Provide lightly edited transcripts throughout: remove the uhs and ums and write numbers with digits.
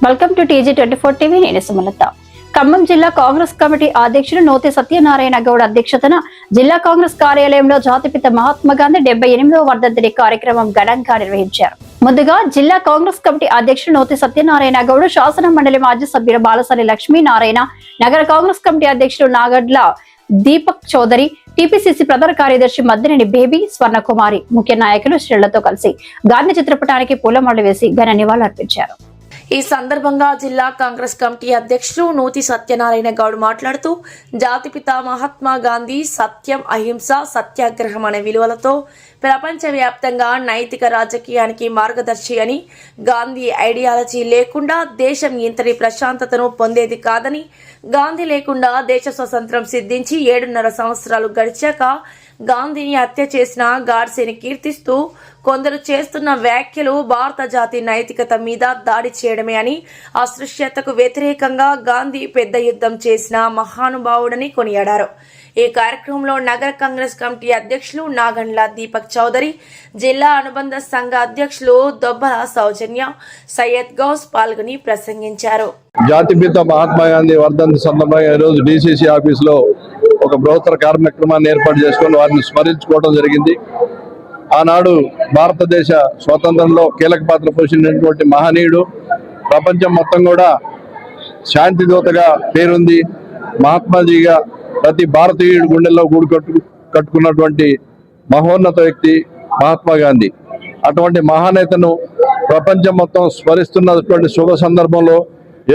Welcome to TG24 TV. నేను సుమలత. ఖమ్మం జిల్లా Congress committee అధ్యక్షుడు నోతి సత్యనారాయణ గౌడ్ అధ్యక్షతన జిల్లా కాంగ్రెస్ కార్యాలయంలో జాతిపిత మహాత్మా గాంధీ 78వ వర్ధంతి కార్యక్రమం ఘనంగా నిర్వహించారు. ముందుగా జిల్లా కాంగ్రెస్ కమిటీ అధ్యక్షుడు నోతి సత్యనారాయణ గౌడ్, శాసన మండలి మాజీ సభ్యులు బాలసాని లక్ష్మీనారాయణ, నగర కాంగ్రెస్ కమిటీ అధ్యక్షుడు నాగడ్ల దీపక్ చౌదరి, టిపిసిసి ప్రధాన కార్యదర్శి మద్దినేని బేబీ, స్వర్ణకుమారి, ముఖ్య నాయకులు శ్రేళ్లతో కలిసి గాంధీ చిత్రపటానికి పూలమాలలు వేసి ఘన నివాళులర్పించారు. ఈ సందర్భంగా జిల్లా కాంగ్రెస్ కమిటీ అధ్యక్షులు నూతి సత్యనారాయణ గౌడ్ మాట్లాడుతూ జాతిపిత మహాత్మా గాంధీ సత్యం, అహింస, సత్యాగ్రహం అనే విలువలతో ప్రపంచవ్యాప్తంగా నైతిక రాజకీయానికి మార్గదర్శి అని, గాంధీ ఐడియాలజీ లేకుండా దేశం ఇంతటి ప్రశాంతతను పొందేది కాదని, గాంధీ లేకుండా దేశ స్వతంత్రం సిద్ధించి 7.5 సంవత్సరాలు గడిచాక గాంధీని హత్య చేసిన గాడ్సేని కీర్తిస్తూ కొందరు చేస్తున్న వ్యాఖ్యలు భారత జాతి నైతికత మీద దాడి చేయడమే అని, అస్పృశ్యతకు వ్యతిరేకంగా గాంధీ పెద్ద యుద్ధం చేసిన మహానుభావుడని కొనియాడారు. ఈ కార్యక్రమంలో నగర కాంగ్రెస్ కమిటీ అధ్యక్షులు నాగండ్ల దీపక్ చౌదరి, జిల్లా అనుబంధ సంఘ అధ్యక్షులు దొబ్బల సౌజన్య, సయ్యద్ గౌస్ పాల్గొని ప్రసంగించారు. జాతిపిత మహాత్మా గాంధీ వర్ధంతి సందర్భంగా ఈరోజు DCC ఆఫీసులో ఒక బృహత్తర కార్యక్రమాన్ని ఏర్పాటు చేసుకొని వారిని స్మరించుకోవడం జరిగింది. ఆనాడు భారతదేశ స్వాతంత్రంలో కీలక పాత్ర పోషించినటువంటి మహనీయుడు, ప్రపంచం మొత్తం కూడా శాంతి దూతగా పేరుంది. మహాత్మాజీగా ప్రతి భారతీయుడి గుండెల్లో గూడు కట్టుకున్నటువంటి మహోన్నత వ్యక్తి మహాత్మా గాంధీ. అటువంటి మహానేతను ప్రపంచం మొత్తం స్మరిస్తున్నటువంటి శుభ సందర్భంలో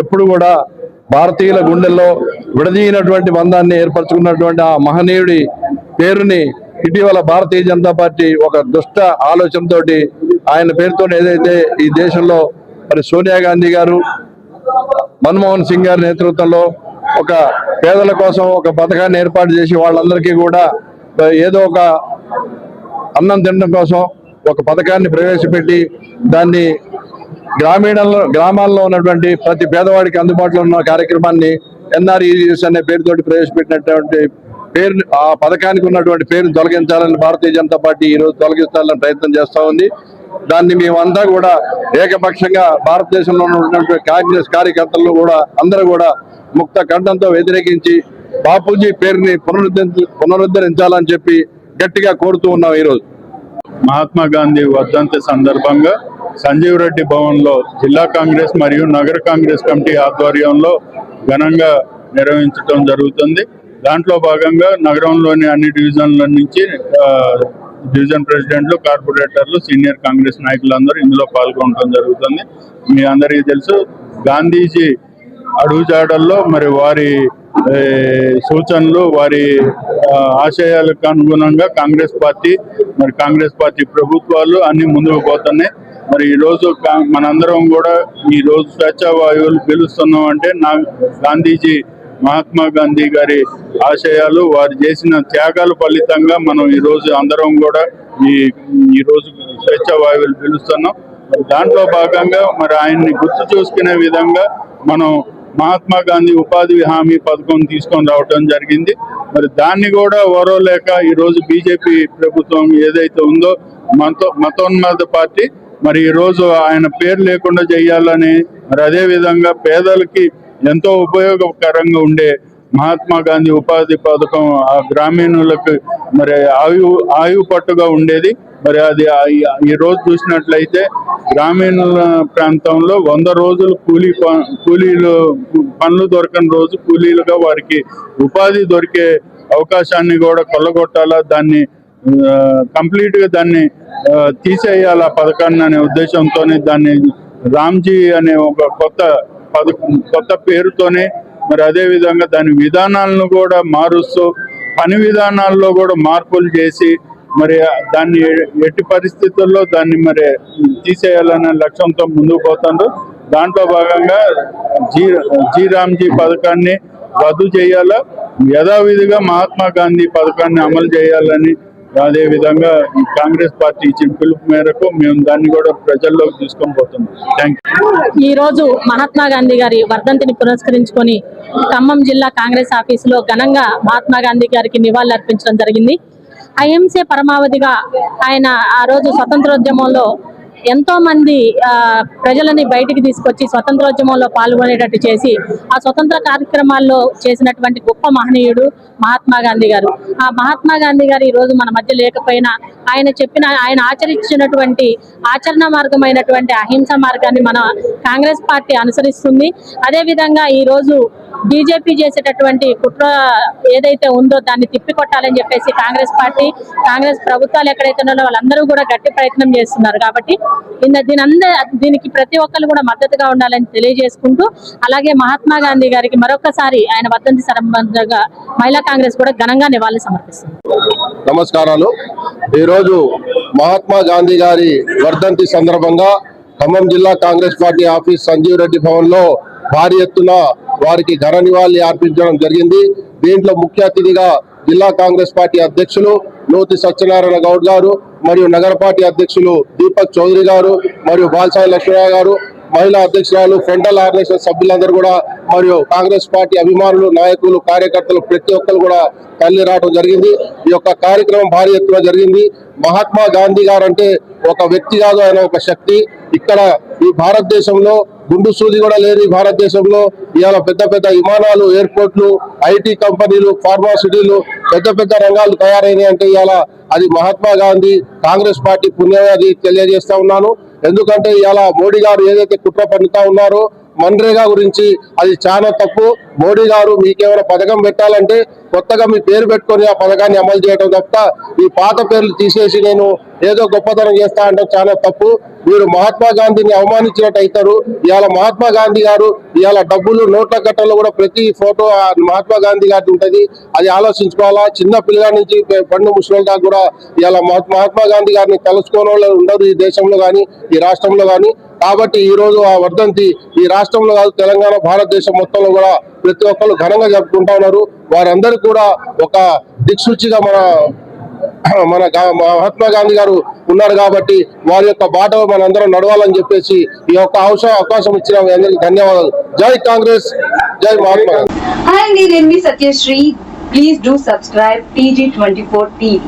ఎప్పుడు కూడా భారతీయుల గుండెల్లో విడదీయనటువంటి బంధాన్ని ఏర్పరచుకున్నటువంటి ఆ మహనీయుడి పేరుని ఇటీవల భారతీయ జనతా పార్టీ ఒక దుష్ట ఆలోచనతోటి ఆయన పేరుతో ఏదైతే ఈ దేశంలో మరి సోనియా గాంధీ గారు, మన్మోహన్ సింగ్ గారి నేతృత్వంలో ఒక పేదల కోసం ఒక పథకాన్ని ఏర్పాటు చేసి వాళ్ళందరికీ కూడా ఏదో ఒక అన్నం తినడం కోసం ఒక పథకాన్ని ప్రవేశపెట్టి దాన్ని గ్రామాల్లో ఉన్నటువంటి ప్రతి పేదవాడికి అందుబాటులో ఉన్న కార్యక్రమాన్ని NREGS అనే పేరుతోటి ప్రవేశపెట్టినటువంటి పేరు, ఆ పథకానికి ఉన్నటువంటి పేరును తొలగించాలని భారతీయ జనతా పార్టీ ఈరోజు తొలగించాలని ప్రయత్నం చేస్తూ ఉంది. దాన్ని మేమంతా కూడా ఏకపక్షంగా భారతదేశంలో ఉన్నటువంటి కాంగ్రెస్ కార్యకర్తలు కూడా అందరూ కూడా ముక్త కంఠంతో వ్యతిరేకించి బాపూజీ పేరుని పునరుద్ధరించాలని చెప్పి గట్టిగా కోరుతూ ఉన్నాం. ఈరోజు మహాత్మా గాంధీ వర్ధంతి సందర్భంగా సంజీవ్ రెడ్డి భవన్లో జిల్లా కాంగ్రెస్ మరియు నగర కాంగ్రెస్ కమిటీ ఆధ్వర్యంలో ఘనంగా నిర్వహించడం జరుగుతుంది. దాంట్లో భాగంగా నగరంలోని అన్ని డివిజన్ల నుంచి డివిజన్ ప్రెసిడెంట్లు, కార్పొరేటర్లు, సీనియర్ కాంగ్రెస్ నాయకులందరూ ఇందులో పాల్గొనడం జరుగుతుంది. మీ అందరికీ తెలుసు, గాంధీజీ అడుగుజాడల్లో మరి వారి సూచనలు, వారి ఆశయాలకు అనుగుణంగా కాంగ్రెస్ పార్టీ ప్రభుత్వాలు అన్ని ముందుకు పోతున్నాయి. మరి ఈరోజు మనందరం కూడా ఈరోజు స్వేచ్ఛా వాయువులు పీలుస్తున్నాం అంటే గాంధీజీ, మహాత్మా గాంధీ గారి ఆశయాలు, వారు చేసిన త్యాగాల ఫలితంగా మనం ఈరోజు అందరం కూడా ఈరోజు స్వేచ్ఛా వాయువులు పీలుస్తున్నాం. దాంట్లో భాగంగా మరి ఆయన్ని గుర్తు చూసుకునే విధంగా మనం మహాత్మా గాంధీ ఉపాధి హామీ పథకం తీసుకొని రావడం జరిగింది. మరి దాన్ని కూడా ఓరవలేక ఈరోజు బీజేపీ ప్రభుత్వం ఏదైతే ఉందో మతోన్మాద పార్టీ మరి ఈరోజు ఆయన పేరు లేకుండా చేయాలని, మరి అదే విధంగా పేదలకి ఎంతో ఉపయోగకరంగా ఉండే మహాత్మా గాంధీ ఉపాధి పథకం ఆ గ్రామీణులకు మరి ఆయువు పట్టుగా ఉండేది. మరి అది ఈ రోజు చూసినట్లయితే గ్రామీణ ప్రాంతంలో 100 రోజులు కూలీలు పనులు దొరకని రోజు కూలీలుగా వారికి ఉపాధి దొరికే అవకాశాన్ని కూడా కొల్లగొట్టాలా, దాన్ని కంప్లీట్ గా దాన్ని తీసేయాలి ఆ పథకాన్ని అనే ఉద్దేశంతోనే దాన్ని రామ్జీ అనే ఒక కొత్త పేరుతోనే మరి అదే విధంగా దాని విధానాలను కూడా మారుస్తూ పని విధానాల్లో కూడా మార్పులు చేసి మరి దాన్ని ఎట్టి పరిస్థితుల్లో దాన్ని మరి తీసేయాలనే లక్ష్యంతో ముందుకు పోతారు. దాంట్లో భాగంగా రామ్జీ పథకాన్ని రద్దు చేయాలా, యథావిధిగా మహాత్మా గాంధీ పథకాన్ని అమలు చేయాలని అదే విధంగా ఈ కాంగ్రెస్ పార్టీ ఇచ్చిన పిలుపు మేరకు మేము దాన్ని కూడా ప్రజల్లోకి తీసుకొని పోతున్నాం. Thank you. ఈ రోజు మహాత్మా గాంధీ గారి వర్ధంతిని పురస్కరించుకొని ఖమ్మం జిల్లా కాంగ్రెస్ ఆఫీసులో ఘనంగా మహాత్మా గాంధీ గారికి నివాళులు అర్పించడం జరిగింది. అహింసే పరమావధిగా ఆయన ఆ రోజు స్వతంత్రోద్యమంలో ఎంతో మంది ప్రజలని బయటికి తీసుకొచ్చి స్వతంత్రోద్యమంలో పాల్గొనేటట్టు చేసి ఆ స్వతంత్ర కార్యక్రమాల్లో చేసినటువంటి గొప్ప మహనీయుడు మహాత్మా గాంధీ గారు. ఆ మహాత్మా గాంధీ గారు ఈ రోజు మన మధ్య లేకపోయినా ఆయన ఆచరించినటువంటి ఆచరణ మార్గమైనటువంటి అహింస మార్గాన్ని మన కాంగ్రెస్ పార్టీ అనుసరిస్తుంది. అదే విధంగా ఈ రోజు బీజేపీ చేసేటటువంటి కుట్ర ఏదైతే ఉందో దాన్ని తిప్పికొట్టాలని చెప్పేసి కాంగ్రెస్ ప్రభుత్వాలు ఎక్కడైతే ఉన్నారో వాళ్ళందరూ కూడా గట్టి ప్రయత్నం చేస్తున్నారు. కాబట్టి దీనికి ప్రతి ఒక్కరు కూడా మద్దతుగా ఉండాలని తెలియజేసుకుంటూ, అలాగే మహాత్మా గాంధీ గారికి మరొకసారి ఆయన వర్ధంతి సందర్భంగా మహిళా కాంగ్రెస్ కూడా ఘనంగా నివాళులు సమర్పిస్తుంది. నమస్కారాలు. ఈరోజు మహాత్మా గాంధీ గారి వర్ధంతి సందర్భంగా ఖమ్మం జిల్లా కాంగ్రెస్ పార్టీ ఆఫీస్ సంజీవ్ రెడ్డి భవన్ లో భారీ ఎత్తున వారికి ఘన నివాళి అర్పించడం జరిగింది. దీంట్లో ముఖ్య అతిథిగా జిల్లా కాంగ్రెస్ పార్టీ అధ్యక్షులు నూతి సత్యనారాయణ గౌడ్ గారు మరియు నగర పార్టీ అధ్యక్షులు దీపక్ చౌదరి గారు మరియు బాల్సాయి లక్ష్మయ్య గారు, మహిళా అధ్యక్షురాలు, ఫ్రంటల్ ఆర్గనైజేషన్ సభ్యులందరూ కూడా మరియు కాంగ్రెస్ పార్టీ అభిమానులు, నాయకులు, కార్యకర్తలు ప్రతి ఒక్కరు కూడా తల్లి రావడం జరిగింది. ఈ యొక్క కార్యక్రమం భారీ ఎత్తున జరిగింది. మహాత్మా గాంధీ గారు అంటే ఒక వ్యక్తి కాదు, ఆయన ఒక శక్తి. ఇక్కడ ఈ భారతదేశంలో గుండు సూది కూడా లేని భారతదేశంలో ఇవాళ పెద్ద పెద్ద విమానాలు, ఎయిర్పోర్ట్లు, ఐటీ కంపెనీలు, ఫార్మాసిటీలు, పెద్ద పెద్ద రంగాలు తయారైనాయి అంటే ఇవాళ అది మహాత్మా గాంధీ కాంగ్రెస్ పార్టీ పుణ్యమని తెలియజేస్తా ఉన్నాను. ఎందుకంటే ఇవాళ మోడీ గారు ఏదైతే కుట్ర పన్నుతా ఉన్నారో మన్రేగా గురించి, అది చాలా తప్పు. మోడీ గారు మీకేమైనా పథకం పెట్టాలంటే కొత్తగా మీ పేరు పెట్టుకొని ఆ పథకాన్ని అమలు చేయడం తప్ప ఈ పాత పేర్లు తీసేసి నేను ఏదో గొప్పతనం చేస్తా అంటే చాలా తప్పు. మీరు మహాత్మా గాంధీని అవమానించినట్టు అవుతారు. ఇవాళ మహాత్మా గాంధీ గారు ఇవాళ డబ్బులు నోట్ల కట్టలో కూడా ప్రతి ఫోటో మహాత్మా గాంధీ గారి ఉంటది. అది ఆలోచించుకోవాలా. చిన్న పిల్లల నుంచి పండు ముసలి దాకా కూడా ఇవాళ మహాత్మా గాంధీ గారిని తెలుసుకోని వాళ్ళు ఉండరు ఈ దేశంలో కానీ ఈ రాష్ట్రంలో కానీ. కాబట్టి ఈ రోజు ఆ వర్ధంతి ఈ రాష్ట్రంలో కాదు, తెలంగాణ, భారతదేశం మొత్తంలో కూడా ప్రతి ఒక్కరు ఘనంగా జరుపుకుంటా ఉన్నారు. వారందరికీ కూడా ఒక దిక్సూచిగా మన మహాత్మా గాంధీ గారు ఉన్నారు. కాబట్టి వారి యొక్క బాటలో మనందరం నడవాలని చెప్పేసి ఈ యొక్క అవకాశం ఇచ్చిన అందరికీ ధన్యవాదాలు. జై కాంగ్రెస్, జై మహాత్మా గాంధీ. Hi, నేను మీ Satyasri. Please do subscribe TG24 TV.